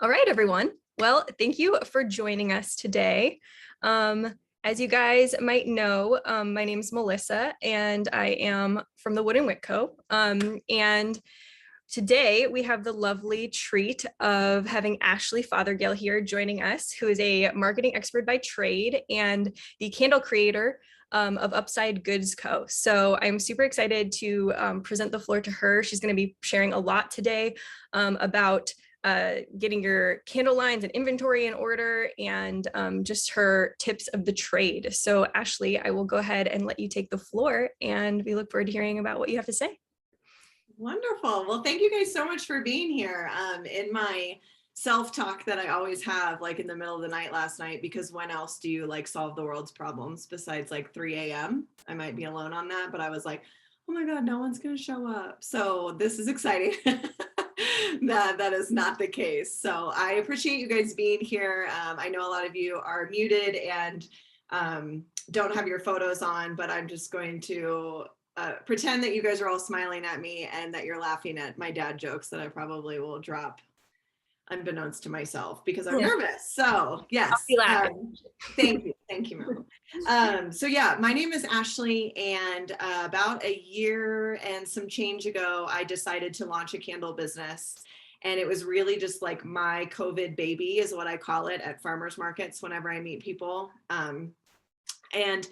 All right, everyone. Well, thank you for joining us today. As you guys might know, my name is Melissa and I am from the Wooden Wick Co. And today we have the lovely treat of having Ashley Fothergill here joining us, who is a marketing expert by trade and the candle creator of Upside Goods Co. So I'm super excited to present the floor to her. She's going to be sharing a lot today about getting your candle lines and inventory in order and just her tips of the trade. So Ashley, I will go ahead and let you take the floor and we look forward to hearing about what you have to say. Wonderful. Well, thank you guys so much for being here. In my self-talk that I always have like in the middle of the night last night, because when else do you like solve the world's problems besides like 3 a.m.? I might be alone on that, but I was like, oh my God, no one's going to show up. So this is exciting. That is not the case. So I appreciate you guys being here. I know a lot of you are muted and don't have your photos on, but I'm just going to pretend that you guys are all smiling at me and that you're laughing at my dad jokes that I probably will drop unbeknownst to myself because I'm nervous. So yes, thank you. Thank you, Mel. So yeah, my name is Ashley and about a year and some change ago, I decided to launch a candle business. And it was really just like my COVID baby is what I call it at farmers markets whenever I meet people. And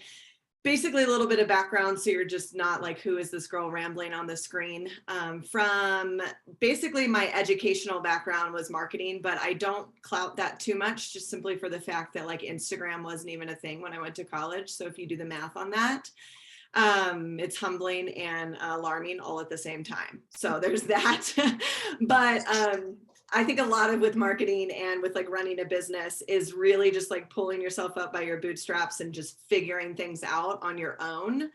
basically a little bit of background so you're just not like, who is this girl rambling on the screen? From basically my educational background was marketing, but I don't clout that too much just simply for the fact that like Instagram wasn't even a thing when I went to college. So if you do the math on that, it's humbling and alarming all at the same time. So there's that. But I think a lot of with marketing and with like running a business is really just like pulling yourself up by your bootstraps and just figuring things out on your own,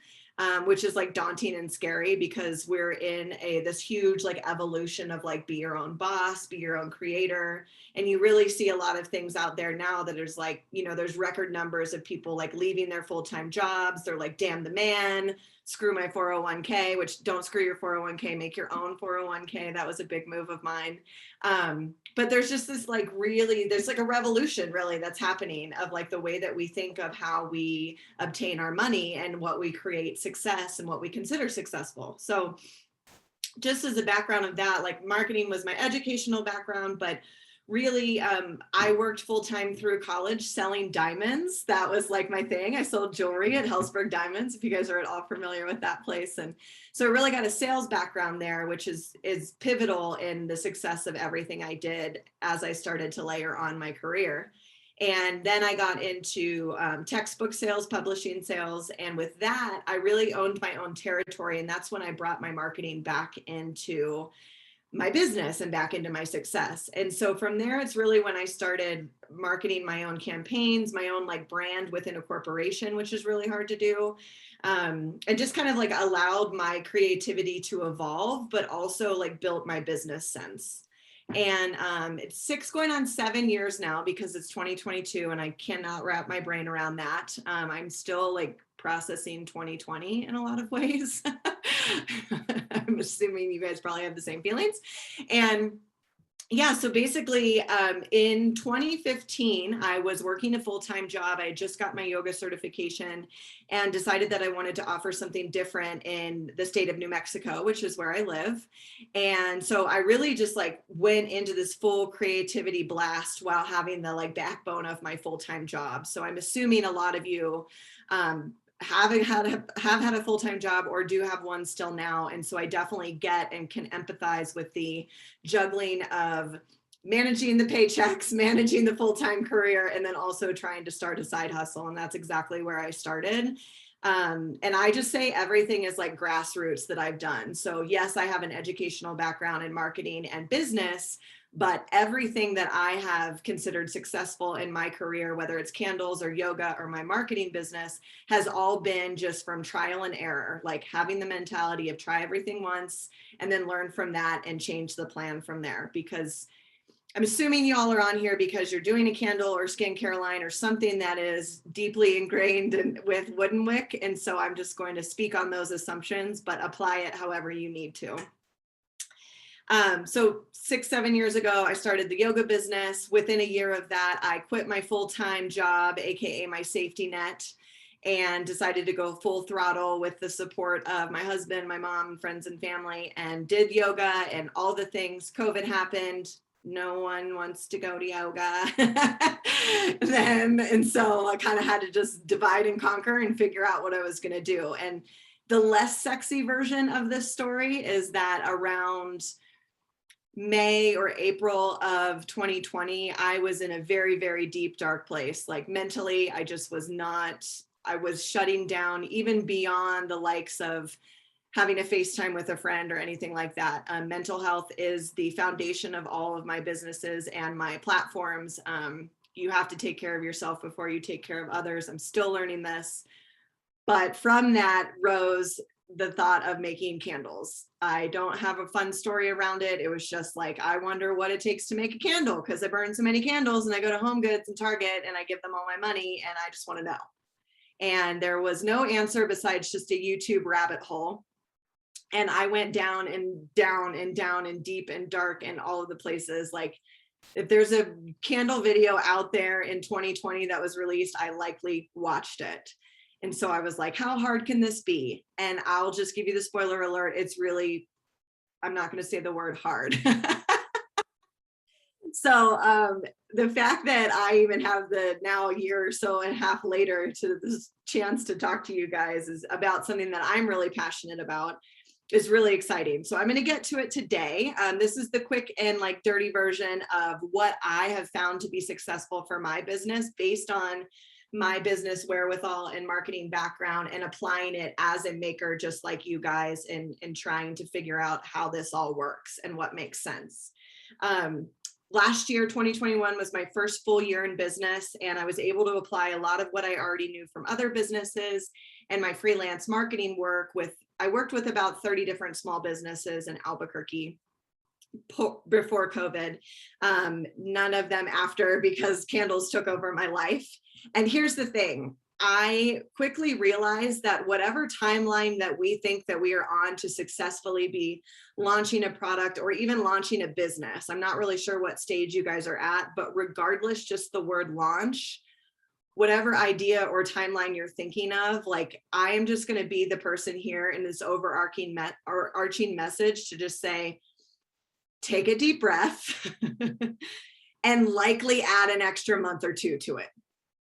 which is like daunting and scary because we're in this huge like evolution of like be your own boss, be your own creator. And you really see a lot of things out there now that there's like, you know, there's record numbers of people like leaving their full-time jobs. They're like, damn the man, screw my 401k, which don't screw your 401k, make your own 401k. That was a big move of mine. But there's just this like really, there's like a revolution really that's happening of like the way that we think of how we obtain our money and what we create success and what we consider successful. So just as a background of that, like marketing was my educational background, but really, I worked full-time through college selling diamonds. That was like my thing. I sold jewelry at Hellsberg Diamonds, if you guys are at all familiar with that place. And so I really got a sales background there, which is pivotal in the success of everything I did as I started to layer on my career. And then I got into textbook sales, publishing sales. And with that, I really owned my own territory. And that's when I brought my marketing back into my business and back into my success. And so from there, it's really when I started marketing my own campaigns, my own like brand within a corporation, which is really hard to do. And just kind of like allowed my creativity to evolve, but also like built my business sense. And it's 6 going on 7 years now because it's 2022 and I cannot wrap my brain around that. I'm still like processing 2020 in a lot of ways. I'm assuming you guys probably have the same feelings. And yeah, so basically in 2015, I was working a full-time job. I had just got my yoga certification and decided that I wanted to offer something different in the state of New Mexico, which is where I live. And so I really just like went into this full creativity blast while having the like backbone of my full-time job. So I'm assuming a lot of you have had a full-time job or do have one still now. And so I definitely get and can empathize with the juggling of managing the paychecks, managing the full-time career, and then also trying to start a side hustle. And that's exactly where I started. And I just say everything is like grassroots that I've done. So yes, I have an educational background in marketing and business, but everything that I have considered successful in my career, whether it's candles or yoga or my marketing business, has all been just from trial and error, like having the mentality of try everything once and then learn from that and change the plan from there. Because I'm assuming you all are on here because you're doing a candle or skincare line or something that is deeply ingrained with Wooden Wick. And so I'm just going to speak on those assumptions, but apply it however you need to. So 6, 7 years ago, I started the yoga business. Within a year of that, I quit my full-time job, AKA my safety net, and decided to go full throttle with the support of my husband, my mom, friends, and family, and did yoga and all the things. COVID happened. No one wants to go to yoga then. And so I kind of had to just divide and conquer and figure out what I was going to do. And the less sexy version of this story is that around May or April of 2020, I was in a very, very deep, dark place. Like mentally, I just was not, I was shutting down even beyond the likes of having a FaceTime with a friend or anything like that. Mental health is the foundation of all of my businesses and my platforms. You have to take care of yourself before you take care of others. I'm still learning this. But from that rose the thought of making candles. I don't have a fun story around it. It was just like, I wonder what it takes to make a candle because I burn so many candles and I go to Home Goods and Target and I give them all my money and I just want to know. And there was no answer besides just a YouTube rabbit hole. And I went down and down and down and deep and dark and all of the places. Like if there's a candle video out there in 2020 that was released, I likely watched it. And so I was like, how hard can this be? And I'll just give you the spoiler alert. It's really, I'm not going to say the word hard. So the fact that I even have the now a year or so and a half later to this chance to talk to you guys is about something that I'm really passionate about is really exciting. So I'm going to get to it today. This is the quick and like dirty version of what I have found to be successful for my business based on my business wherewithal and marketing background and applying it as a maker, just like you guys, and trying to figure out how this all works and what makes sense. Last year, 2021 was my first full year in business, and I was able to apply a lot of what I already knew from other businesses and my freelance marketing work with, I worked with about 30 different small businesses in Albuquerque before COVID, none of them after because candles took over my life. And here's the thing, I quickly realized that whatever timeline that we think that we are on to successfully be launching a product or even launching a business, I'm not really sure what stage you guys are at, but regardless, just the word launch, whatever idea or timeline you're thinking of, like I am just going to be the person here in this overarching arching message to just say, take a deep breath and likely add an extra month or two to it.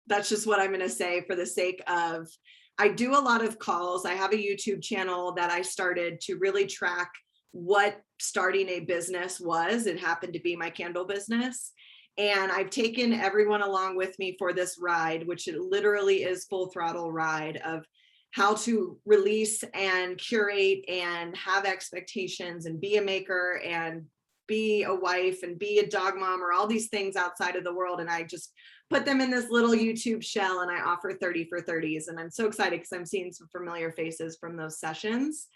That's just what I'm going to say for the sake of, I do a lot of calls. I have a YouTube channel that I started to really track what starting a business was. It happened to be my candle business. And I've taken everyone along with me for this ride, which it literally is full throttle ride of how to release and curate and have expectations and be a maker and be a wife and be a dog mom or all these things outside of the world. And I just put them in this little YouTube shell and I offer 30 for 30s. And I'm so excited because I'm seeing some familiar faces from those sessions.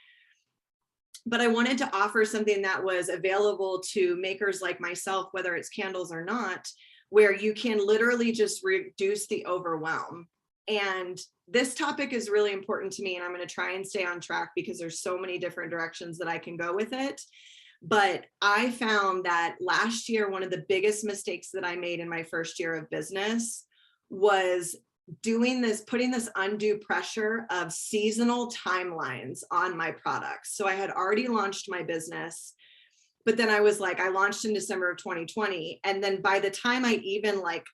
But I wanted to offer something that was available to makers like myself, whether it's candles or not, where you can literally just reduce the overwhelm. And this topic is really important to me, and I'm going to try and stay on track because there's so many different directions that I can go with it. But I found that last year, one of the biggest mistakes that I made in my first year of business was doing this, putting this undue pressure of seasonal timelines on my products. So I had already launched my business, but then I was like, I launched in December of 2020. And then by the time I even like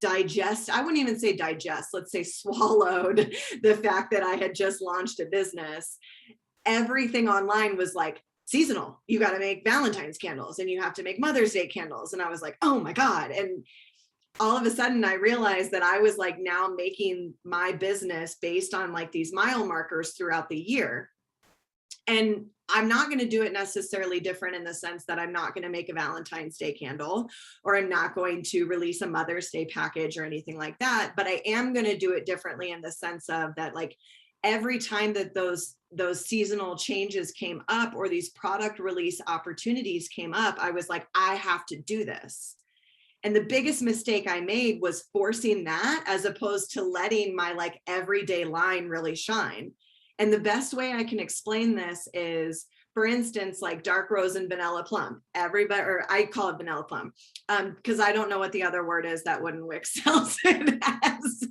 I wouldn't even say digest, let's say swallowed the fact that I had just launched a business, everything online was like, seasonal, you got to make Valentine's candles and you have to make Mother's Day candles. And I was like, oh my God. And all of a sudden I realized that I was like now making my business based on like these mile markers throughout the year. And I'm not going to do it necessarily different in the sense that I'm not going to make a Valentine's Day candle, or I'm not going to release a Mother's Day package or anything like that. But I am going to do it differently in the sense of that, like every time that those seasonal changes came up or these product release opportunities came up, I was like, I have to do this. And the biggest mistake I made was forcing that as opposed to letting my like everyday line really shine. And the best way I can explain this is for instance, like dark rose and vanilla plum, everybody, or I call it vanilla plum, because I don't know what the other word is that Wooden Wick sells it as.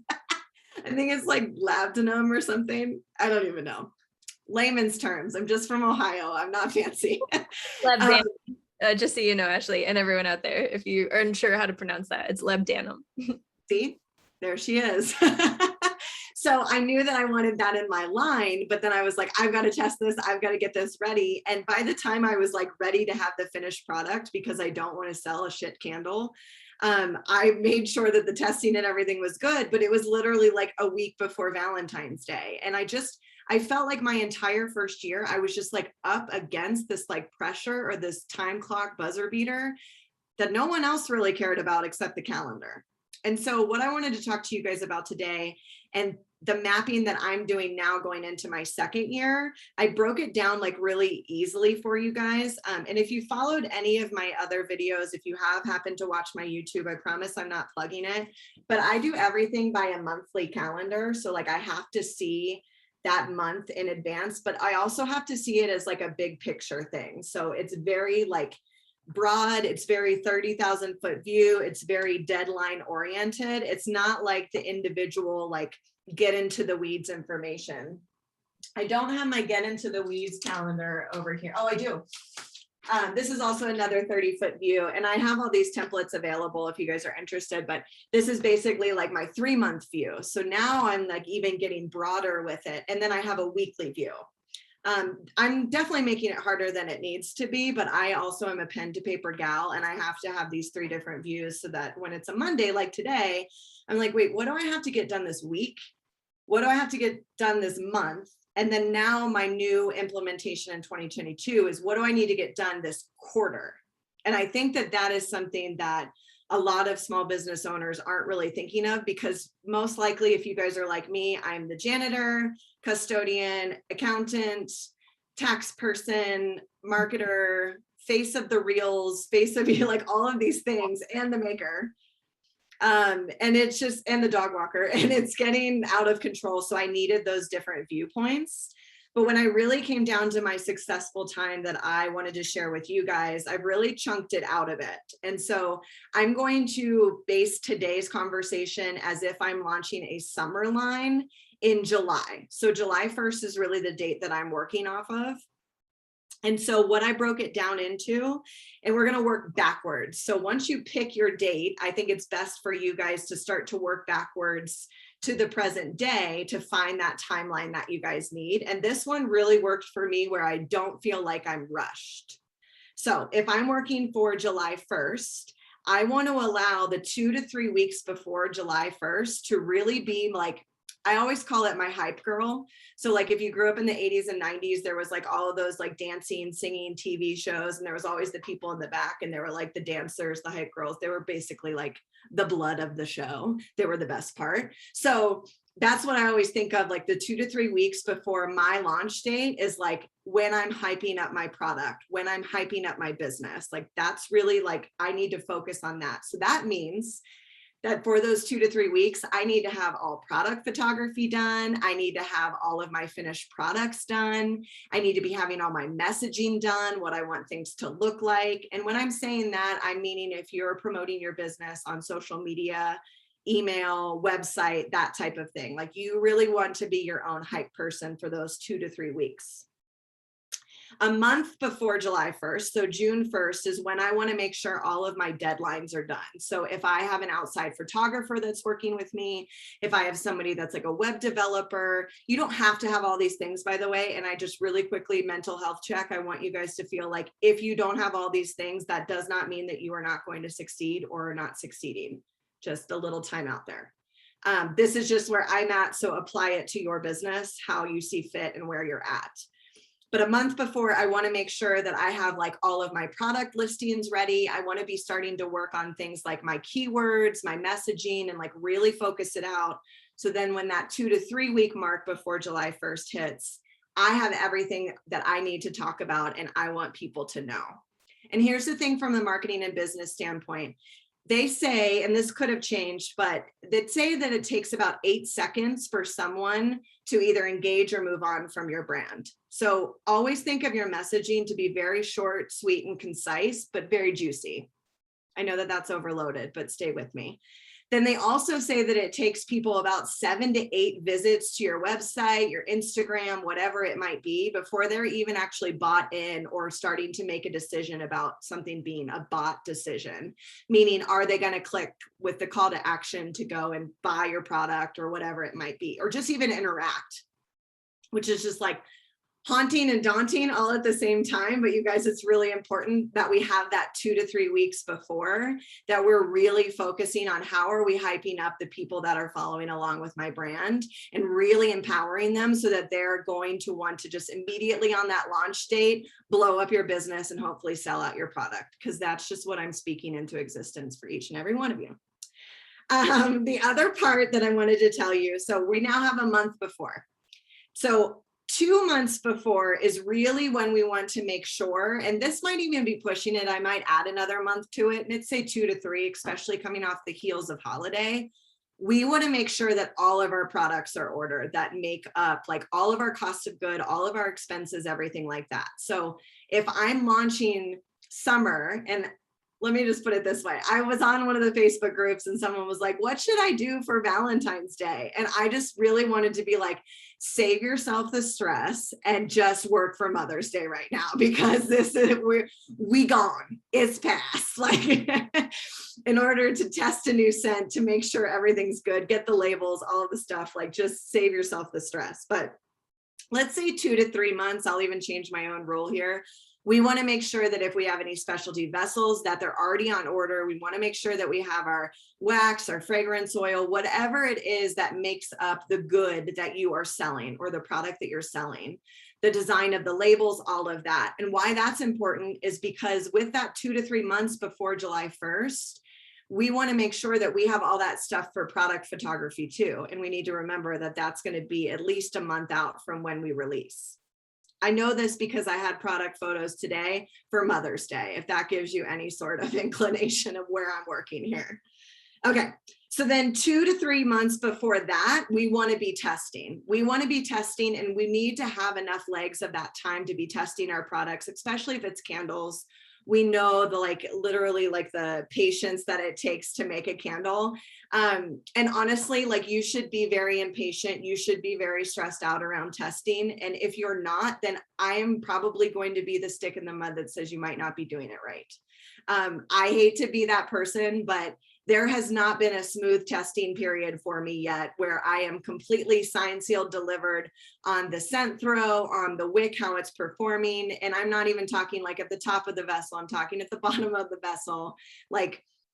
I think it's like labdanum or something. I don't even know. Layman's terms. I'm just from Ohio. I'm not fancy. Lebdanum. Just so you know, Ashley, and everyone out there, if you aren't sure how to pronounce that, it's lebdanum. See, there she is. So I knew that I wanted that in my line, but then I was like, I've got to test this. I've got to get this ready. And by the time I was like ready to have the finished product, because I don't want to sell a shit candle, I made sure that the testing and everything was good, but it was literally like a week before Valentine's Day. And I felt like my entire first year, I was just like up against this like pressure or this time clock buzzer beater that no one else really cared about except the calendar. And so what I wanted to talk to you guys about today, and the mapping that I'm doing now going into my second year, I broke it down like really easily for you guys. And if you followed any of my other videos, if you have happened to watch my YouTube, I promise I'm not plugging it, but I do everything by a monthly calendar. So like I have to see that month in advance, but I also have to see it as like a big picture thing. So it's very like broad, it's very 30,000 foot view, it's very deadline oriented. It's not like the individual like get into the weeds information. I don't have my get into the weeds calendar over here. Oh, I do. This is also another 30-foot view, and I have all these templates available if you guys are interested, but this is basically like my 3-month view. So now I'm like even getting broader with it. And then I have a weekly view. I'm definitely making it harder than it needs to be, but I also am a pen to paper gal, and I have to have these 3 different views so that when it's a Monday like today, I'm like, wait, what do I have to get done this week? What do I have to get done this month? And then now my new implementation in 2022 is what do I need to get done this quarter? And I think that that is something that a lot of small business owners aren't really thinking of, because most likely if you guys are like me, I'm the janitor, custodian, accountant, tax person, marketer, face of the reels, face of you, like all of these things, and the maker. And it's just, and the dog walker, and it's getting out of control. So I needed those different viewpoints. But when I really came down to my successful time that I wanted to share with you guys, I've really chunked it out of it. And so I'm going to base today's conversation as if I'm launching a summer line in July. So July 1st is really the date that I'm working off of. And so what I broke it down into, and we're going to work backwards. So once you pick your date, I think it's best for you guys to start to work backwards to the present day to find that timeline that you guys need. And this one really worked for me where I don't feel like I'm rushed. So if I'm working for July 1st, I want to allow the 2 to 3 weeks before July 1st to really be like, I always call it my hype girl. So like if you grew up in the 80s and 90s, there was like all of those like dancing, singing TV shows, and there was always the people in the back, and they were like the dancers, the hype girls. They were basically like the blood of the show. They were the best part. So that's what I always think of, like the 2 to 3 weeks before my launch date is like when I'm hyping up my product, when I'm hyping up my business. Like that's really like, I need to focus on that. So that means that for those 2 to 3 weeks, I need to have all product photography done. I need to have all of my finished products done. I need to be having all my messaging done, what I want things to look like. And when I'm saying that, I'm meaning if you're promoting your business on social media, email, website, that type of thing. Like you really want to be your own hype person for those 2 to 3 weeks. A month before July 1st, so June 1st, is when I want to make sure all of my deadlines are done. So if I have an outside photographer that's working with me, if I have somebody that's like a web developer, you don't have to have all these things, by the way. And I just really quickly mental health check. I want you guys to feel like if you don't have all these things, that does not mean that you are not going to succeed or not succeeding. Just a little time out there. This is just where I'm at. So apply it to your business, how you see fit and where you're at. But a month before, I want to make sure that I have like all of my product listings ready. I want to be starting to work on things like my keywords, my messaging, and like really focus it out. So then when that 2 to 3 week mark before July 1st hits, I have everything that I need to talk about and I want people to know. And here's the thing from the marketing and business standpoint. they say, and this could have changed, but they'd say that it takes about 8 seconds for someone to either engage or move on from your brand. So always think of your messaging to be very short, sweet, and concise, but very juicy. I know that that's overloaded, but stay with me. Then they also say that it takes people about 7 to 8 visits to your website, your Instagram, whatever it might be, before they're even actually bought in or starting to make a decision about something being a bought decision. Meaning, are they going to click with the call to action to go and buy your product or whatever it might be, or just even interact, which is just like haunting and daunting all at the same time. But you guys, it's really important that we have that 2 to 3 weeks before, that we're really focusing on how are we hyping up the people that are following along with my brand and really empowering them so that they're going to want to just immediately on that launch date, blow up your business and hopefully sell out your product, because that's just what I'm speaking into existence for each and every one of you. The other part that I wanted to tell you, so we now have a month before. So 2 months before is really when we want to make sure, and this might even be pushing it, I might add another month to it, and it's say 2 to 3, especially coming off the heels of holiday. We want to make sure that all of our products are ordered, that make up like all of our cost of good, all of our expenses, everything like that. So if I'm launching summer, and let me just put it this way. I was on one of the Facebook groups and someone was like, what should I do for Valentine's Day? And I just really wanted to be like, save yourself the stress and just work for Mother's Day right now, because this is, we gone, it's past. Like in order to test a new scent, to make sure everything's good, get the labels, all of the stuff, like just save yourself the stress. But let's say 2 to 3 months, I'll even change my own rule here. We want to make sure that if we have any specialty vessels that they're already on order. We want to make sure that we have our wax, our fragrance oil, whatever it is that makes up the good that you are selling or the product that you're selling, the design of the labels, all of that. And why that's important is because with that 2 to 3 months before July 1st, we want to make sure that we have all that stuff for product photography too. And we need to remember that that's going to be at least a month out from when we release. I know this because I had product photos today for Mother's Day, if that gives you any sort of inclination of where I'm working here. Okay, so then 2 to 3 months before that, we want to be testing. We want to be testing, and we need to have enough legs of that time to be testing our products, especially if it's candles. We know the literally the patience that it takes to make a candle. And honestly, you should be very impatient. You should be very stressed out around testing. And if you're not, then I am probably going to be the stick in the mud that says you might not be doing it right. I hate to be that person, but there has not been a smooth testing period for me yet where I am completely signed, sealed, delivered on the scent throw, on the wick, how it's performing. And I'm not even talking at the top of the vessel, I'm talking at the bottom of the vessel.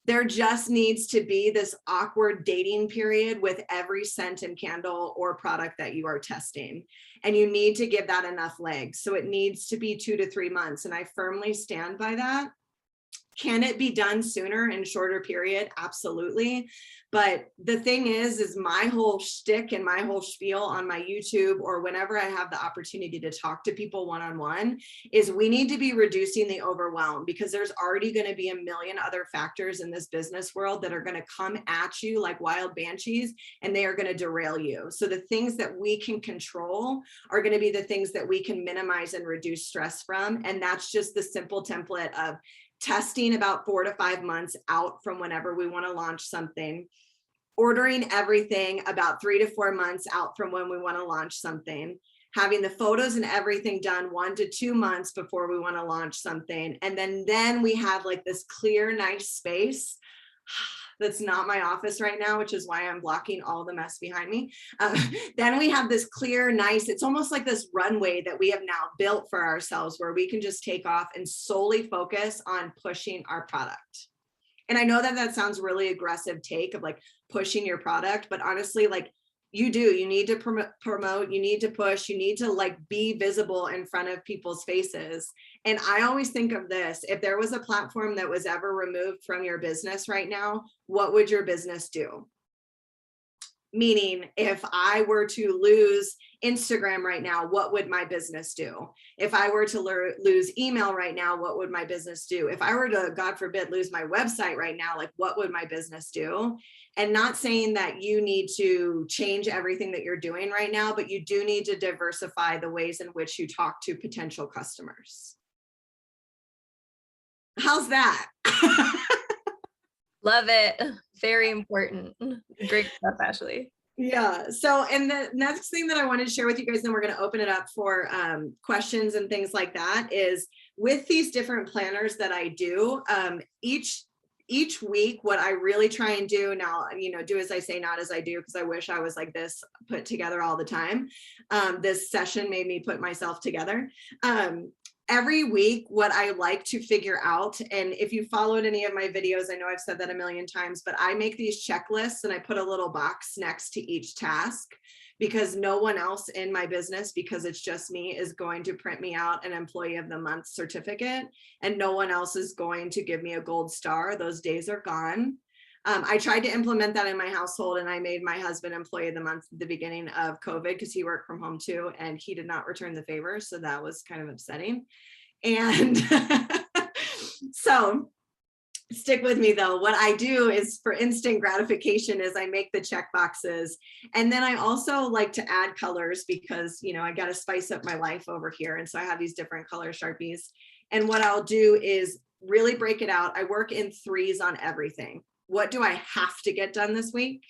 There just needs to be this awkward dating period with every scent and candle or product that you are testing. And you need to give that enough legs. So it needs to be 2 to 3 months. And I firmly stand by that. Can it be done sooner in shorter period? Absolutely. But the thing is my whole shtick and my whole spiel on my YouTube or whenever I have the opportunity to talk to people one-on-one is we need to be reducing the overwhelm, because there's already going to be a million other factors in this business world that are going to come at you like wild banshees, and they are going to derail you. So the things that we can control are going to be the things that we can minimize and reduce stress from. And that's just the simple template of testing about 4 to 5 months out from whenever we want to launch something, ordering everything about 3 to 4 months out from when we want to launch something, having the photos and everything done 1 to 2 months before we want to launch something. And then we have this clear, nice space. That's not my office right now, which is why I'm blocking all the mess behind me. Then we have this clear, nice, it's almost like this runway that we have now built for ourselves where we can just take off and solely focus on pushing our product. And I know that that sounds really aggressive take of pushing your product, but honestly, you need to promote, you need to push, you need to be visible in front of people's faces. And I always think of this, if there was a platform that was ever removed from your business right now, what would your business do? Meaning, if I were to lose Instagram right now, what would my business do? If I were to lose email right now, what would my business do? If I were to, God forbid, lose my website right now, like what would my business do? And not saying that you need to change everything that you're doing right now, but you do need to diversify the ways in which you talk to potential customers. How's that? Love it. Very important. Great stuff, Ashley. Yeah. So, and the next thing that I wanted to share with you guys, then we're going to open it up for questions and things like that, is with these different planners that I do, each week, what I really try and do now, do as I say, not as I do, because I wish I was like this put together all the time. This session made me put myself together. Every week, what I like to figure out, and if you followed any of my videos, I know I've said that a million times, but I make these checklists and I put a little box next to each task, because no one else in my business, because it's just me, is going to print me out an Employee of the Month certificate, and no one else is going to give me a gold star. Those days are gone. I tried to implement that in my household, and I made my husband Employee of the Month at the beginning of COVID because he worked from home too, and he did not return the favor. So that was kind of upsetting. And so stick with me though. What I do is, for instant gratification, is I make the check boxes. And then I also like to add colors because, I got to spice up my life over here. And so I have these different color Sharpies. And what I'll do is really break it out. I work in threes on everything. What do I have to get done this week?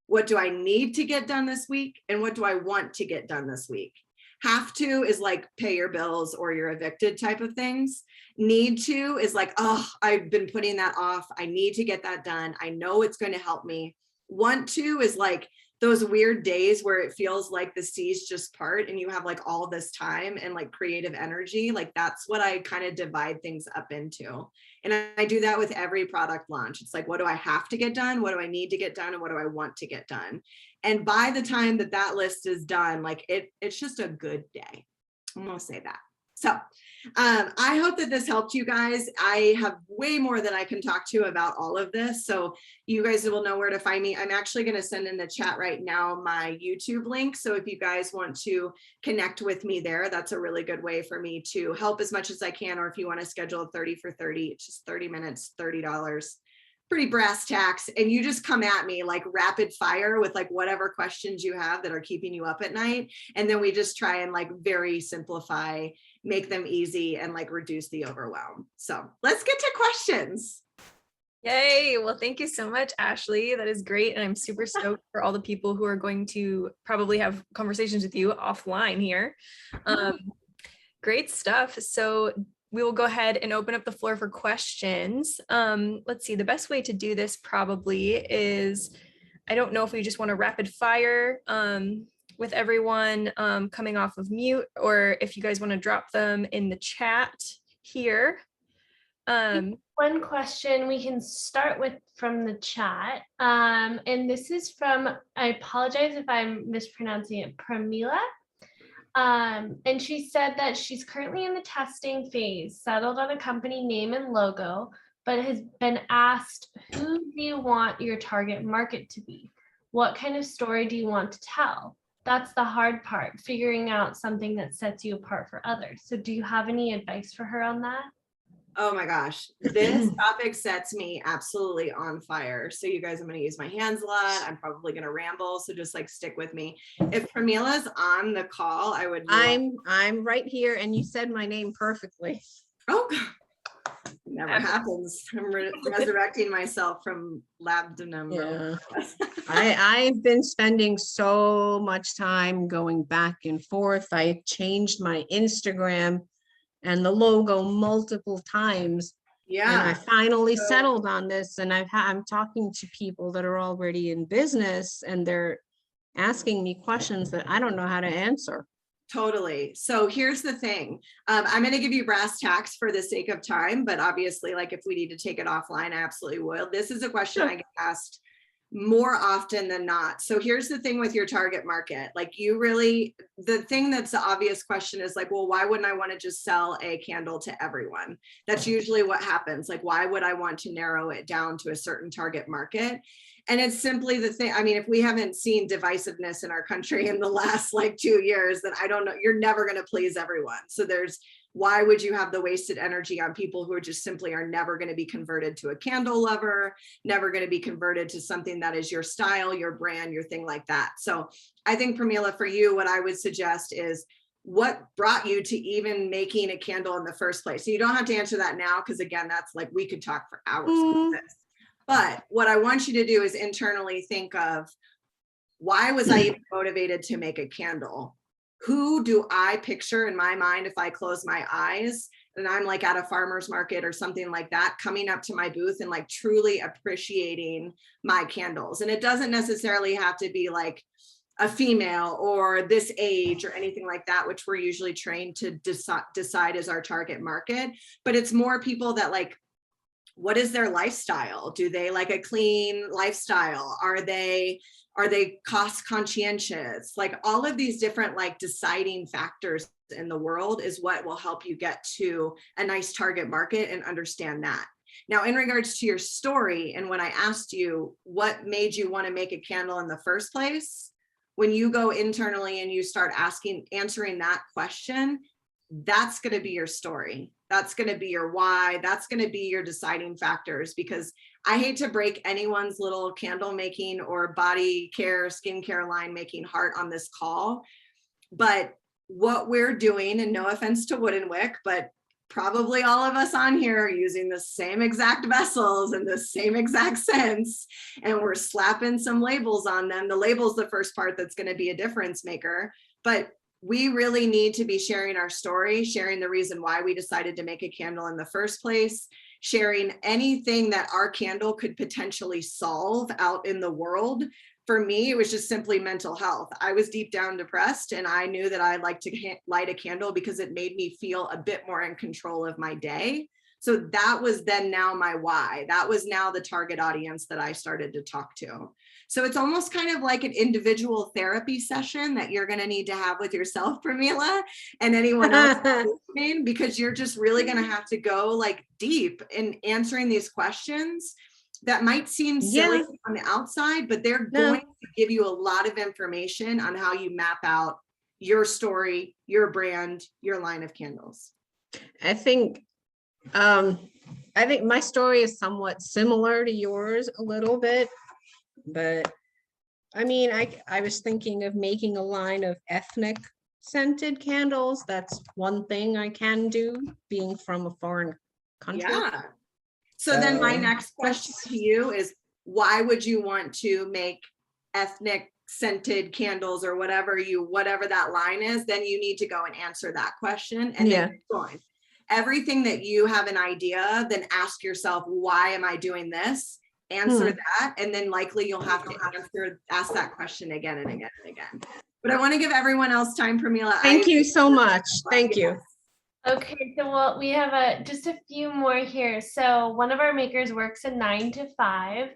What do I need to get done this week? And what do I want to get done this week? Have to is like pay your bills or you're evicted type of things. Need to is like, oh, I've been putting that off. I need to get that done. I know it's going to help me. Want to is like those weird days where it feels like the seas just part and you have like all this time and like creative energy. Like that's what I kind of divide things up into. And I do that with every product launch. It's like, what do I have to get done? What do I need to get done? And what do I want to get done? And by the time that that list is done, like it's just a good day. I'm going to say that. So I hope that this helped you guys. I have way more that I can talk to about all of this. So you guys will know where to find me. I'm actually going to send in the chat right now my YouTube link. So if you guys want to connect with me there, that's a really good way for me to help as much as I can. Or if you want to schedule a 30 for 30, it's just 30 minutes, $30. Pretty brass tacks, and you just come at me like rapid fire with like whatever questions you have that are keeping you up at night, and then we just try and like very simplify, make them easy, and like reduce the overwhelm. So let's get to questions. Yay. Well, thank you so much, Ashley. That is great. And I'm super stoked for all the people who are going to probably have conversations with you offline here. Great stuff. So we will go ahead and open up the floor for questions. Let's see, the best way to do this probably is, I don't know if we just want to rapid fire with everyone coming off of mute, or if you guys want to drop them in the chat here. One question we can start with from the chat. And this is from, I apologize if I'm mispronouncing it, Pramila. And she said that she's currently in the testing phase, settled on a company name and logo, but has been asked, who do you want your target market to be? What kind of story do you want to tell? That's the hard part, figuring out something that sets you apart for others. So do you have any advice for her on that? Oh my gosh, this topic sets me absolutely on fire. So you guys, I'm going to use my hands a lot. I'm probably going to ramble. So just like stick with me. If Pramila's on the call, I would. I'm right here, and you said my name perfectly. Oh, never happens. I'm resurrecting myself from labdanum. Yeah. I've been spending so much time going back and forth. I changed my Instagram and the logo multiple times. Yeah. And I finally settled on this, and I'm talking to people that are already in business, and they're asking me questions that I don't know how to answer. Totally. So here's the thing. I'm going to give you brass tacks for the sake of time, but obviously, like if we need to take it offline, I absolutely will. This is a question I get asked more often than not. So here's the thing with your target market. Like you really, the thing that's the obvious question is like, well, why wouldn't I want to just sell a candle to everyone? That's usually what happens. Like, why would I want to narrow it down to a certain target market? And it's simply the thing. I mean, if we haven't seen divisiveness in our country in the last like 2 years, then I don't know, you're never going to please everyone. So why would you have the wasted energy on people who are just simply are never going to be converted to a candle lover, never going to be converted to something that is your style, your brand, your thing like that. So I think, Pramila, for you, what I would suggest is what brought you to even making a candle in the first place? So you don't have to answer that now, because again, that's like, we could talk for hours about this. But what I want you to do is internally think of, why was I even motivated to make a candle? Who do I picture in my mind if I close my eyes and I'm like at a farmer's market or something like that, coming up to my booth and like truly appreciating my candles? And it doesn't necessarily have to be like a female or this age or anything like that, which we're usually trained to decide as our target market. But it's more people that like, what is their lifestyle? Do they like a clean lifestyle? Are they cost conscientious? Like all of these different like deciding factors in the world is what will help you get to a nice target market and understand that. Now, in regards to your story, and when I asked you what made you want to make a candle in the first place, when you go internally and you start answering that question, that's going to be your story. That's going to be your why. That's going to be your deciding factors, because I hate to break anyone's little candle making or body care, skincare line making heart on this call. But what we're doing, and no offense to Wooden Wick, but probably all of us on here are using the same exact vessels and the same exact scents, and we're slapping some labels on them. The label's the first part that's going to be a difference maker, but we really need to be sharing our story, sharing the reason why we decided to make a candle in the first place, sharing anything that our candle could potentially solve out in the world. For me, it was just simply mental health. I was deep down depressed, and I knew that I'd like to light a candle because it made me feel a bit more in control of my day. So that was then now my why. That was now the target audience that I started to talk to. So it's almost kind of like an individual therapy session that you're going to need to have with yourself, Pramila, and anyone else listening, because you're just really going to have to go like deep in answering these questions that might seem silly on the outside, but they're going to give you a lot of information on how you map out your story, your brand, your line of candles. I think my story is somewhat similar to yours a little bit, but I mean, I was thinking of making a line of ethnic scented candles. That's one thing I can do, being from a foreign country. Yeah. So then my next question to you is, why would you want to make ethnic scented candles or whatever that line is? Then you need to go and answer that question, and then keep going. Everything that you have an idea, then ask yourself, why am I doing this? Answer that, and then likely you'll have to ask that question again and again and again. But I want to give everyone else time, Pramila. Thank you so much. Thank you. Okay, so we have just a few more here. So one of our makers works a 9 to 5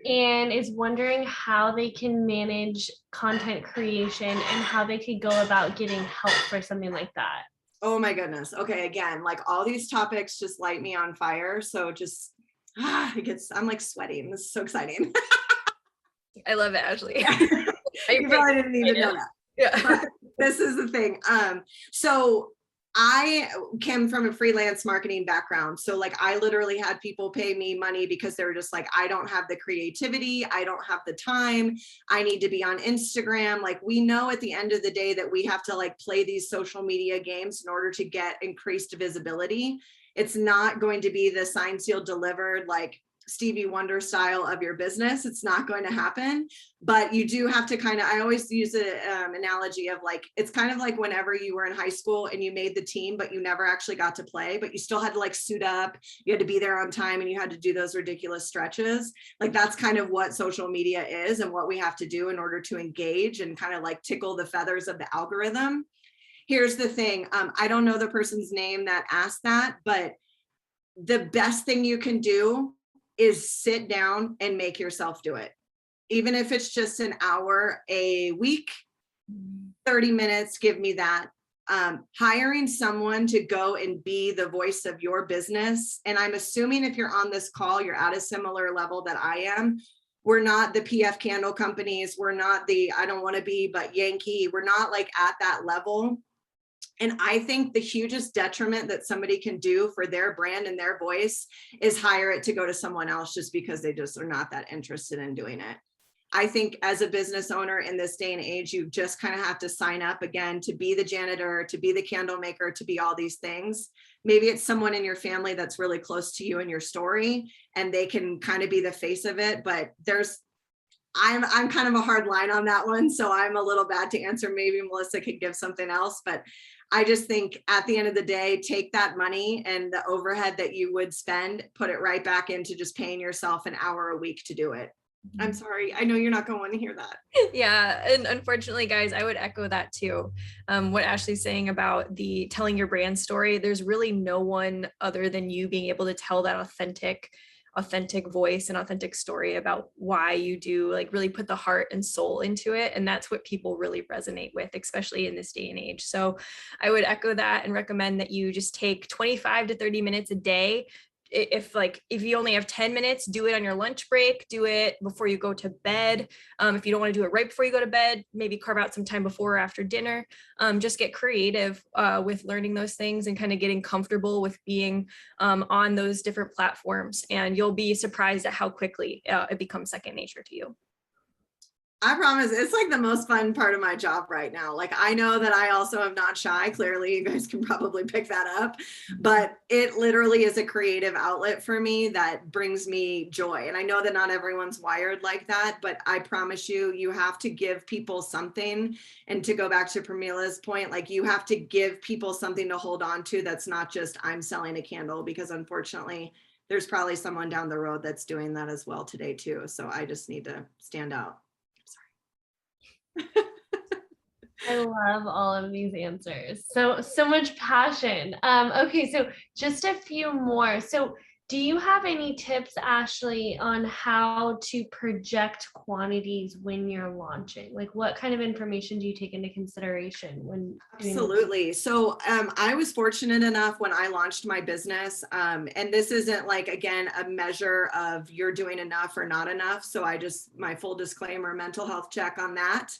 and is wondering how they can manage content creation and how they could go about getting help for something like that. Oh my goodness. Okay, again, like all these topics just light me on fire. So just I'm like sweating. This is so exciting. I love it, Ashley. You probably didn't even know that. Yeah. This is the thing. So I came from a freelance marketing background. So like I literally had people pay me money because they were just like, I don't have the creativity. I don't have the time. I need to be on Instagram. Like we know at the end of the day that we have to like play these social media games in order to get increased visibility. It's not going to be the signed, sealed, delivered, like Stevie Wonder style of your business. It's not going to happen, but you do have to kind of, I always use an analogy of like, it's kind of like whenever you were in high school and you made the team, but you never actually got to play, but you still had to like suit up, you had to be there on time, and you had to do those ridiculous stretches. Like that's kind of what social media is and what we have to do in order to engage and kind of like tickle the feathers of the algorithm. Here's the thing. I don't know the person's name that asked that, but the best thing you can do is sit down and make yourself do it. even if it's just an hour a week, 30 minutes, give me that. Hiring someone to go and be the voice of your business. And I'm assuming if you're on this call, you're at a similar level that I am. We're not the PF candle companies. We're not the, I don't want to be, but Yankee. We're not like at that level. And I think the hugest detriment that somebody can do for their brand and their voice is hire it to go to someone else just because they just are not that interested in doing it. I think as a business owner in this day and age, you just kind of have to sign up again to be the janitor, to be the candle maker, to be all these things. Maybe it's someone in your family that's really close to you and your story, and they can kind of be the face of it. But I'm kind of a hard line on that one. So I'm a little bad to answer. Maybe Melissa could give something else, but I just think at the end of the day, take that money and the overhead that you would spend, put it right back into just paying yourself an hour a week to do it. I'm sorry. I know you're not going to want to hear that. Yeah. And unfortunately, guys, I would echo that too. What Ashley's saying about the telling your brand story, there's really no one other than you being able to tell that authentic voice and authentic story about why you do, like, really put the heart and soul into it. And that's what people really resonate with, especially in this day and age. So I would echo that and recommend that you just take 25 to 30 minutes a day. If you only have 10 minutes, do it on your lunch break, do it before you go to bed. If you don't want to do it right before you go to bed, maybe carve out some time before or after dinner. Just get creative with learning those things and kind of getting comfortable with being on those different platforms. And you'll be surprised at how quickly it becomes second nature to you. I promise it's like the most fun part of my job right now. Like, I know that I also am not shy. Clearly, you guys can probably pick that up, but it literally is a creative outlet for me that brings me joy. And I know that not everyone's wired like that, but I promise you, you have to give people something. And to go back to Pramila's point, like, you have to give people something to hold on to. That's not just I'm selling a candle, because unfortunately, there's probably someone down the road that's doing that as well today too. So I just need to stand out. I love all of these answers. So much passion. Okay, so just a few more. So do you have any tips, Ashley, on how to project quantities when you're launching? Like, what kind of information do you take into consideration when doing? Absolutely. So I was fortunate enough when I launched my business, and this isn't like, again, a measure of you're doing enough or not enough. So my full disclaimer, mental health check on that.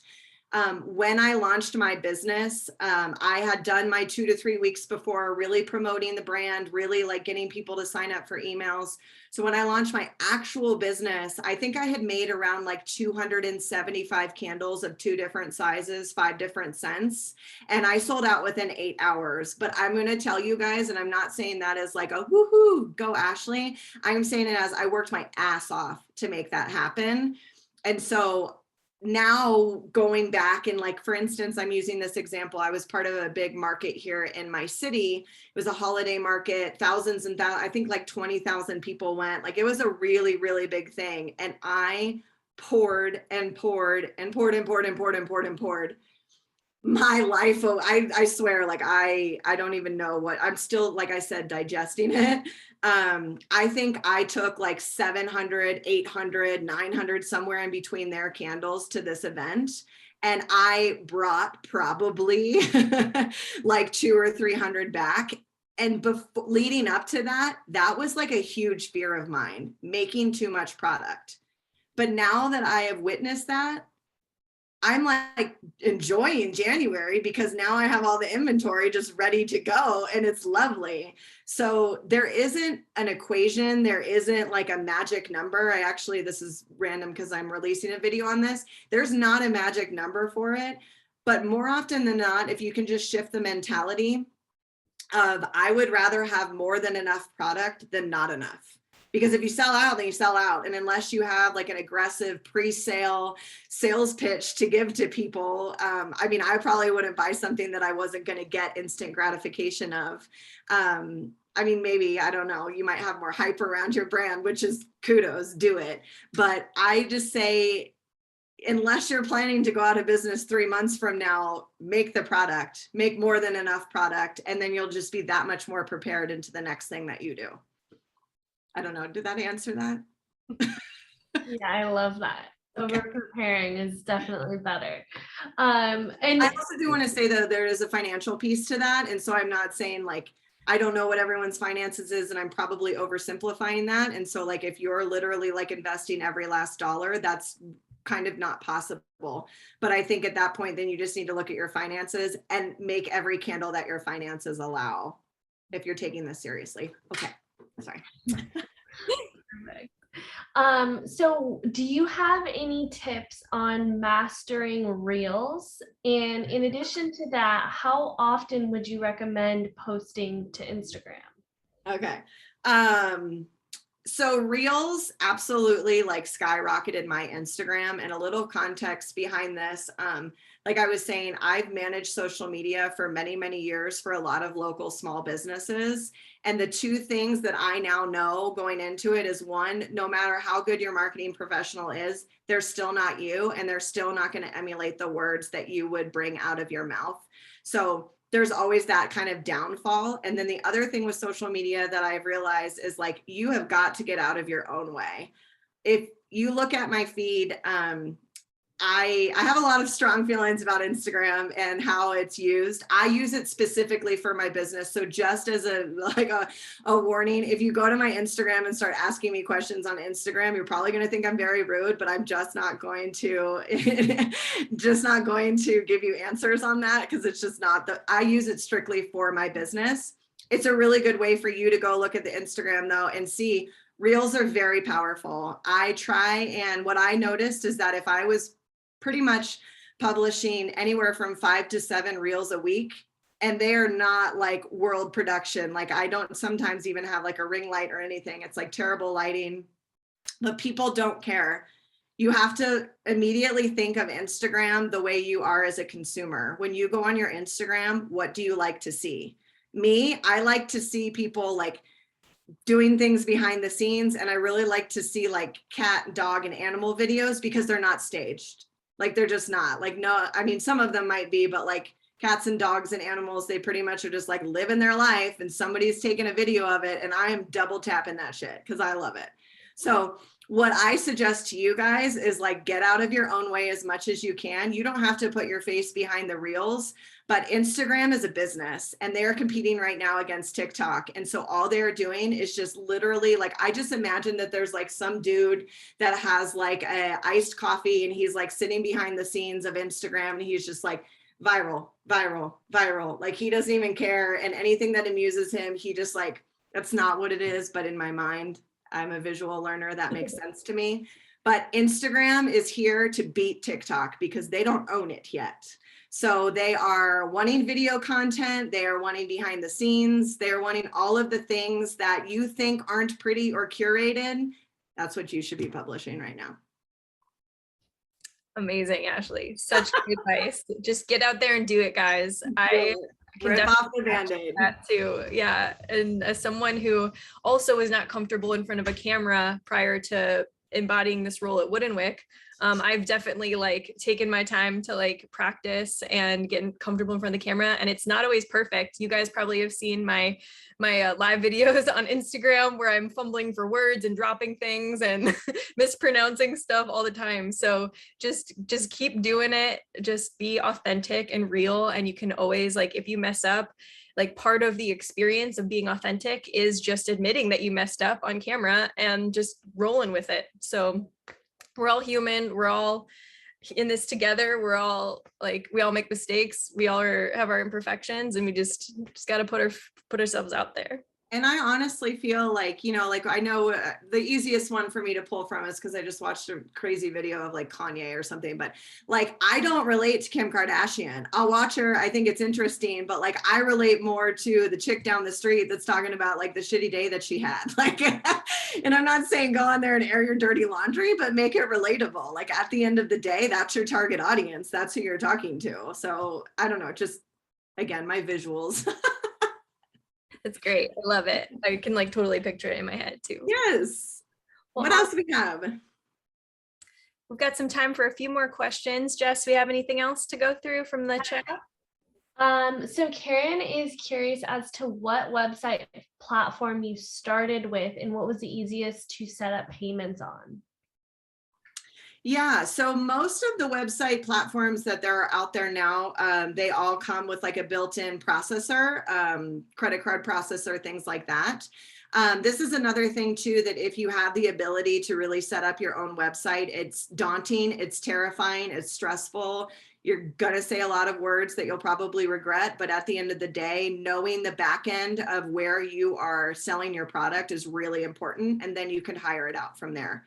When I launched my business, I had done my 2 to 3 weeks before really promoting the brand, really like getting people to sign up for emails. So when I launched my actual business, I think I had made around like 275 candles of 2 different sizes, 5 different scents. And I sold out within 8 hours. But I'm going to tell you guys, and I'm not saying that as like a woohoo, go Ashley. I'm saying it as I worked my ass off to make that happen. And so now going back and, like, for instance, I'm using this example. I was part of a big market here in my city. It was a holiday market, thousands and thousands, I think like 20,000 people went. Like, it was a really, really big thing. And I poured and poured and poured and poured and poured and poured and poured my life. I swear, like, I don't even know what, I'm still, like I said, digesting it. I think I took like 700, 800, 900, somewhere in between their candles to this event. And I brought probably like 200 or 300 back. And leading up to that, that was like a huge fear of mine, making too much product. But now that I have witnessed that, I'm like enjoying January, because now I have all the inventory just ready to go, and it's lovely. So there isn't an equation. There isn't like a magic number. This is random because I'm releasing a video on this. There's not a magic number for it, but more often than not, if you can just shift the mentality of, I would rather have more than enough product than not enough. Because if you sell out, then you sell out. And unless you have like an aggressive pre-sale sales pitch to give to people, I mean, I probably wouldn't buy something that I wasn't going to get instant gratification of. I mean, maybe, I don't know, you might have more hype around your brand, which is kudos, do it. But I just say, unless you're planning to go out of business 3 months from now, make the product, make more than enough product, and then you'll just be that much more prepared into the next thing that you do. I don't know. Did that answer that? Yeah, I love that. Over preparing is definitely better. And I also do want to say that there is a financial piece to that. And so I'm not saying like, I don't know what everyone's finances is, and I'm probably oversimplifying that. And so like, if you're literally like investing every last dollar, that's kind of not possible. But I think at that point, then you just need to look at your finances and make every candle that your finances allow if you're taking this seriously. Okay, sorry. Perfect. So do you have any tips on mastering reels? And in addition to that, how often would you recommend posting to Instagram? Okay. So reels absolutely like skyrocketed my Instagram, and a little context behind this. Like I was saying, I've managed social media for many, many years for a lot of local small businesses. And the two things that I now know going into it is, one, no matter how good your marketing professional is, they're still not you, and they're still not going to emulate the words that you would bring out of your mouth. So there's always that kind of downfall. And then the other thing with social media that I've realized is like, you have got to get out of your own way. If you look at my feed, I have a lot of strong feelings about Instagram and how it's used. I use it specifically for my business. So just as a warning, if you go to my Instagram and start asking me questions on Instagram, you're probably going to think I'm very rude, but I'm just not going to give you answers on that, because it's just not I use it strictly for my business. It's a really good way for you to go look at the Instagram though and see reels are very powerful. I try, and what I noticed is that if I was pretty much publishing anywhere from 5 to 7 reels a week, and they are not like world production. Like I don't sometimes even have like a ring light or anything. It's like terrible lighting, but people don't care. You have to immediately think of Instagram the way you are as a consumer. When you go on your Instagram, what do you like to see? Me, I like to see people like doing things behind the scenes, and I really like to see like cat, dog, and animal videos, because they're not staged. Like they're just not like, no, I mean, some of them might be, but like cats and dogs and animals, they pretty much are just like living their life, and somebody's taking a video of it, and I am double tapping that shit because I love it. So what I suggest to you guys is like, get out of your own way as much as you can. You don't have to put your face behind the reels, but Instagram is a business, and they're competing right now against TikTok. And so all they're doing is just literally like, I just imagine that there's like some dude that has like a iced coffee, and he's like sitting behind the scenes of Instagram, and he's just like viral, viral, viral. Like he doesn't even care. And anything that amuses him, he just like, that's not what it is. But in my mind, I'm a visual learner. That makes sense to me. But Instagram is here to beat TikTok because they don't own it yet. So they are wanting video content. They are wanting behind the scenes. They're wanting all of the things that you think aren't pretty or curated. That's what you should be publishing right now. Amazing, Ashley. Such good advice. Just get out there and do it, guys. I can Rip off the definitely Band-Aid. that too. Yeah. And as someone who also was not comfortable in front of a camera prior to embodying this role at Wooden Wick, I've definitely like taken my time to like practice and get comfortable in front of the camera, and it's not always perfect. You guys probably have seen my live videos on Instagram where I'm fumbling for words and dropping things and mispronouncing stuff all the time. So just keep doing it. Just be authentic and real, and you can always, like, if you mess up, like, part of the experience of being authentic is just admitting that you messed up on camera and just rolling with it. So we're all human. We're all in this together. We're all like, we all make mistakes. We all have our imperfections, and we just got to put ourselves out there. And I honestly feel like, you know, like I know the easiest one for me to pull from is because I just watched a crazy video of like Kanye or something, but like, I don't relate to Kim Kardashian. I'll watch her. I think it's interesting, but like, I relate more to the chick down the street that's talking about like the shitty day that she had. Like, and I'm not saying go on there and air your dirty laundry, but make it relatable. Like at the end of the day, that's your target audience. That's who you're talking to. So I don't know, just again, my visuals. It's great. I love it. I can like totally picture it in my head too. Yes. Well, what else do we have? We've got some time for a few more questions. Jess, do we have anything else to go through from the chat? So Karen is curious as to what website platform you started with and what was the easiest to set up payments on. Yeah, so most of the website platforms that are out there now, they all come with like a built-in processor, credit card processor, things like that. This is another thing too, that if you have the ability to really set up your own website, it's daunting, it's terrifying, it's stressful. You're gonna say a lot of words that you'll probably regret, but at the end of the day, knowing the back end of where you are selling your product is really important, and then you can hire it out from there.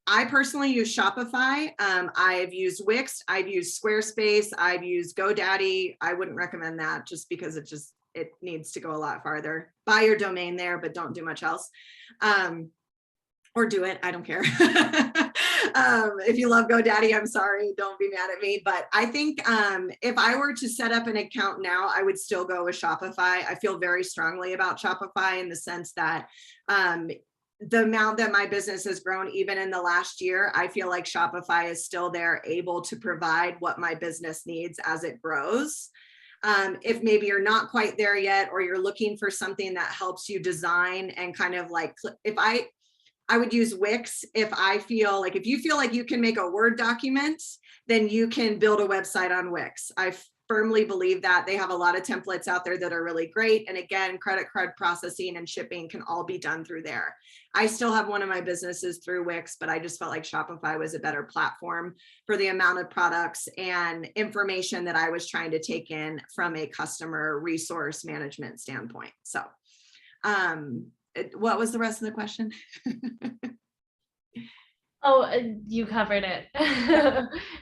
I personally use Shopify. I've used Wix, I've used Squarespace, I've used GoDaddy. I wouldn't recommend that just because it needs to go a lot farther. Buy your domain there, but don't do much else. Or do it, I don't care. If you love GoDaddy, I'm sorry, don't be mad at me. But I think if I were to set up an account now, I would still go with Shopify. I feel very strongly about Shopify in the sense that the amount that my business has grown, even in the last year, I feel like Shopify is still there, able to provide what my business needs as it grows. If maybe you're not quite there yet, or you're looking for something that helps you design and kind of like, I would use Wix if you feel like you can make a Word document, then you can build a website on Wix. I firmly believe that. They have a lot of templates out there that are really great. And again, credit card processing and shipping can all be done through there. I still have one of my businesses through Wix, but I just felt like Shopify was a better platform for the amount of products and information that I was trying to take in from a customer resource management standpoint. So, what was the rest of the question? Oh, you covered it.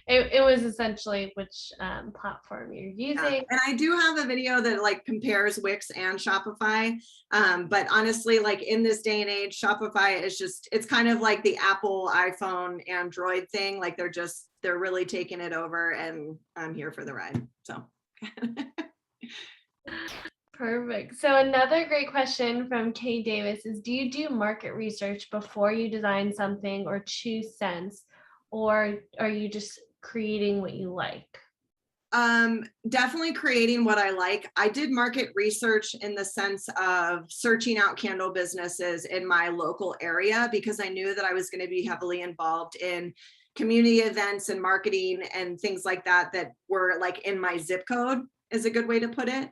It was essentially which platform you're using. Yeah. And I do have a video that like compares Wix and Shopify. But honestly, like in this day and age, Shopify is it's kind of like the Apple, iPhone, Android thing. Like they're really taking it over, and I'm here for the ride. So. Perfect. So another great question from Kay Davis is, do you do market research before you design something or choose scents, or are you just creating what you like? Definitely creating what I like. I did market research in the sense of searching out candle businesses in my local area, because I knew that I was going to be heavily involved in community events and marketing and things like that were like in my zip code, is a good way to put it.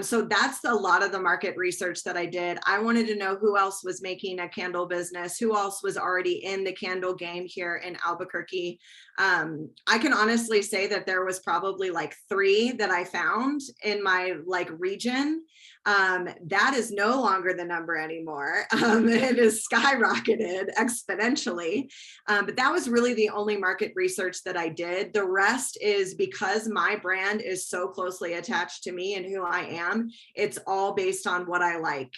So that's a lot of the market research that I did. I wanted to know who else was making a candle business, who else was already in the candle game here in Albuquerque. I can honestly say that there was probably like 3 that I found in my like region. That is no longer the number anymore. It is skyrocketed exponentially. But that was really the only market research that I did. The rest is because my brand is so closely attached to me and who I am. It's all based on what I like.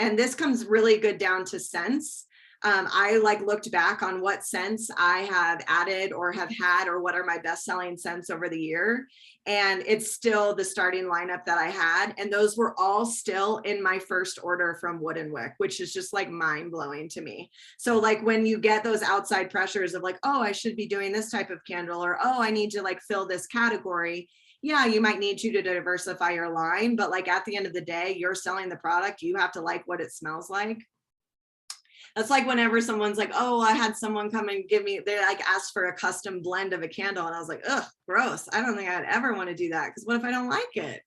And this comes really good down to scents. I like looked back on what scents I have added or have had, or what are my best selling scents over the year. And it's still the starting lineup that I had. And those were all still in my first order from Wooden Wick, which is just like mind blowing to me. So like when you get those outside pressures of like, oh, I should be doing this type of candle, or, oh, I need to like fill this category. Yeah, you might need to diversify your line, but like at the end of the day, you're selling the product. You have to like what it smells like. That's like whenever someone's like, oh, I had someone come and they like asked for a custom blend of a candle. And I was like, ugh, gross. I don't think I'd ever want to do that. Because what if I don't like it?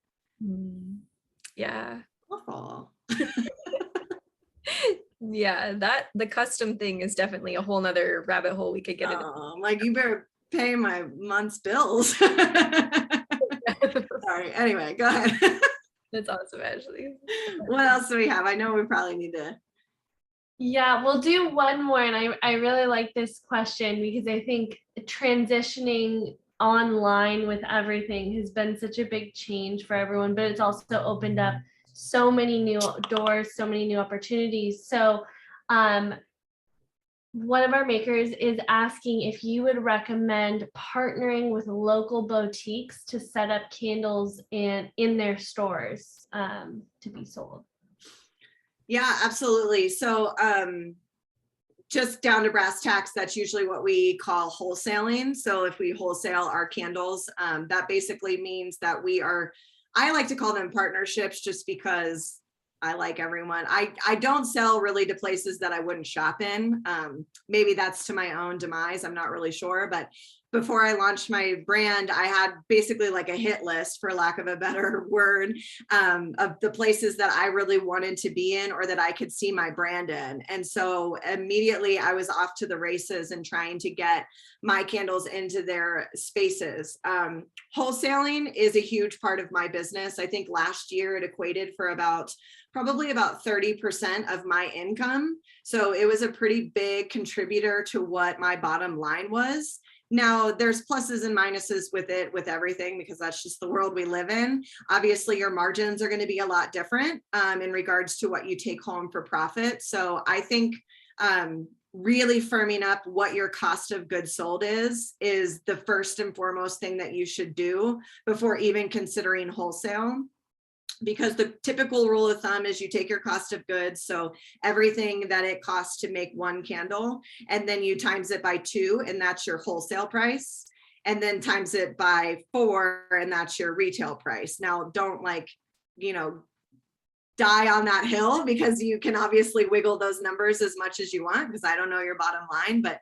Yeah. Awful. Yeah, the custom thing is definitely a whole nother rabbit hole we could get into. Like you better pay my month's bills. Sorry. Anyway, go ahead. That's awesome, Ashley. What else do we have? I know we probably need to. Yeah, we'll do one more. And I really like this question because I think transitioning online with everything has been such a big change for everyone, but it's also opened up so many new doors, so many new opportunities. So one of our makers is asking if you would recommend partnering with local boutiques to set up candles in their stores to be sold. Yeah, absolutely. So just down to brass tacks, that's usually what we call wholesaling. So if we wholesale our candles, that basically means that I like to call them partnerships, just because I like everyone. I don't sell really to places that I wouldn't shop in. Maybe that's to my own demise. I'm not really sure, but before I launched my brand, I had basically like a hit list, for lack of a better word, of the places that I really wanted to be in or that I could see my brand in. And so immediately I was off to the races and trying to get my candles into their spaces. Wholesaling is a huge part of my business. I think last year it equated for probably about 30% of my income. So it was a pretty big contributor to what my bottom line was. Now, there's pluses and minuses with it, with everything, because that's just the world we live in. Obviously, your margins are going to be a lot different in regards to what you take home for profit. So I think really firming up what your cost of goods sold is the first and foremost thing that you should do before even considering wholesale. Because the typical rule of thumb is you take your cost of goods, so everything that it costs to make one candle, and then you times it by 2, and that's your wholesale price, and then times it by 4, and that's your retail price. Now, don't die on that hill, because you can obviously wiggle those numbers as much as you want, because I don't know your bottom line, but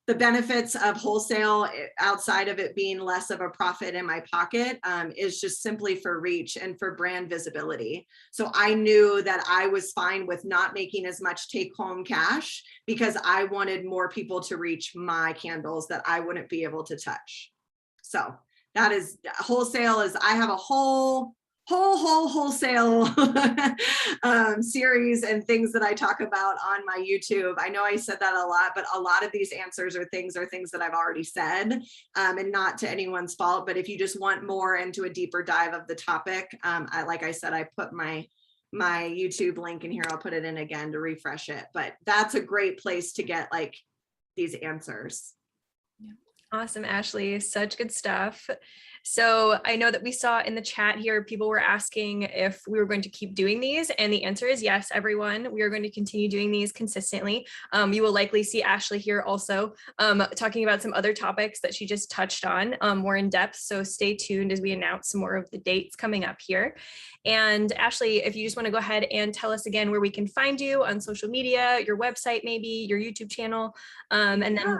the benefits of wholesale, outside of it being less of a profit in my pocket, is just simply for reach and for brand visibility. So I knew that I was fine with not making as much take home cash, because I wanted more people to reach my candles that I wouldn't be able to touch. So that is wholesale. I have a whole wholesale series and things that I talk about on my YouTube. I know I said that a lot, but a lot of these answers are things that I've already said, and not to anyone's fault. But if you just want more into a deeper dive of the topic, like I said, I put my YouTube link in here. I'll put it in again to refresh it. But that's a great place to get like these answers. Awesome, Ashley. Such good stuff. So I know that we saw in the chat here, people were asking if we were going to keep doing these, and the answer is yes, everyone. We are going to continue doing these consistently. You will likely see Ashley here also talking about some other topics that she just touched on more in depth. So stay tuned as we announce some more of the dates coming up here. And Ashley, if you just want to go ahead and tell us again where we can find you on social media, your website, maybe your YouTube channel, and then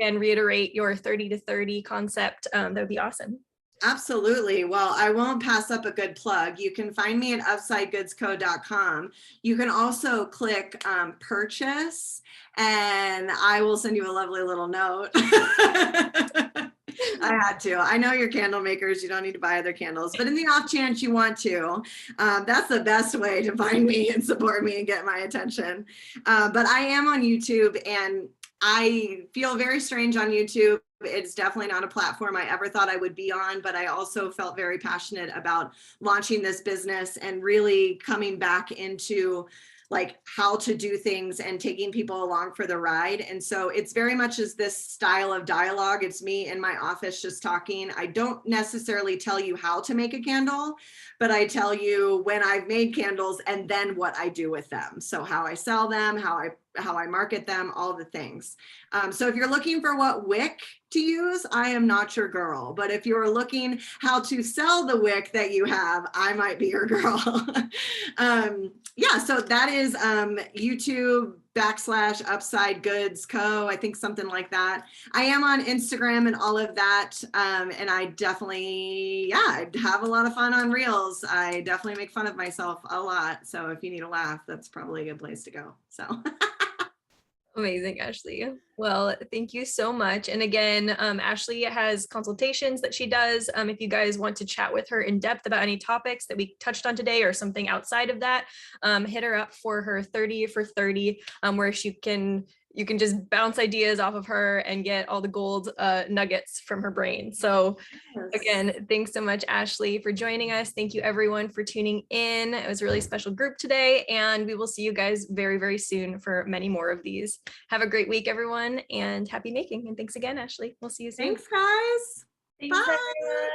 and reiterate your 30 to 30 concept, that would be awesome. Absolutely. Well, I won't pass up a good plug. You can find me at upsidegoodsco.com. You can also click purchase, and I will send you a lovely little note. I had to. I know you're candle makers. You don't need to buy other candles, but in the off chance you want to, that's the best way to find me and support me and get my attention. But I am on YouTube, and I feel very strange on YouTube. It's definitely not a platform I ever thought I would be on, but I also felt very passionate about launching this business and really coming back into like how to do things and taking people along for the ride. And so it's very much as this style of dialogue. It's me in my office just talking. I don't necessarily tell you how to make a candle, but I tell you when I've made candles and then what I do with them. So how I sell them, how I market them, all the things. So if you're looking for what wick to use, I am not your girl. But if you're looking how to sell the wick that you have, I might be your girl. Yeah, so that is YouTube /Upside Goods Co. I think something like that. I am on Instagram and all of that. And I definitely, I have a lot of fun on Reels. I definitely make fun of myself a lot. So if you need a laugh, that's probably a good place to go. So. Amazing, Ashley. Well, thank you so much. And again, Ashley has consultations that she does. If you guys want to chat with her in depth about any topics that we touched on today or something outside of that, hit her up for her 30 for 30, where you can just bounce ideas off of her and get all the gold nuggets from her brain. So again, thanks so much, Ashley, for joining us. Thank you everyone for tuning in. It was a really special group today, and we will see you guys very, very soon for many more of these. Have a great week, everyone, and happy making. And thanks again, Ashley. We'll see you soon. Thanks, guys. Thanks, Bye. everyone.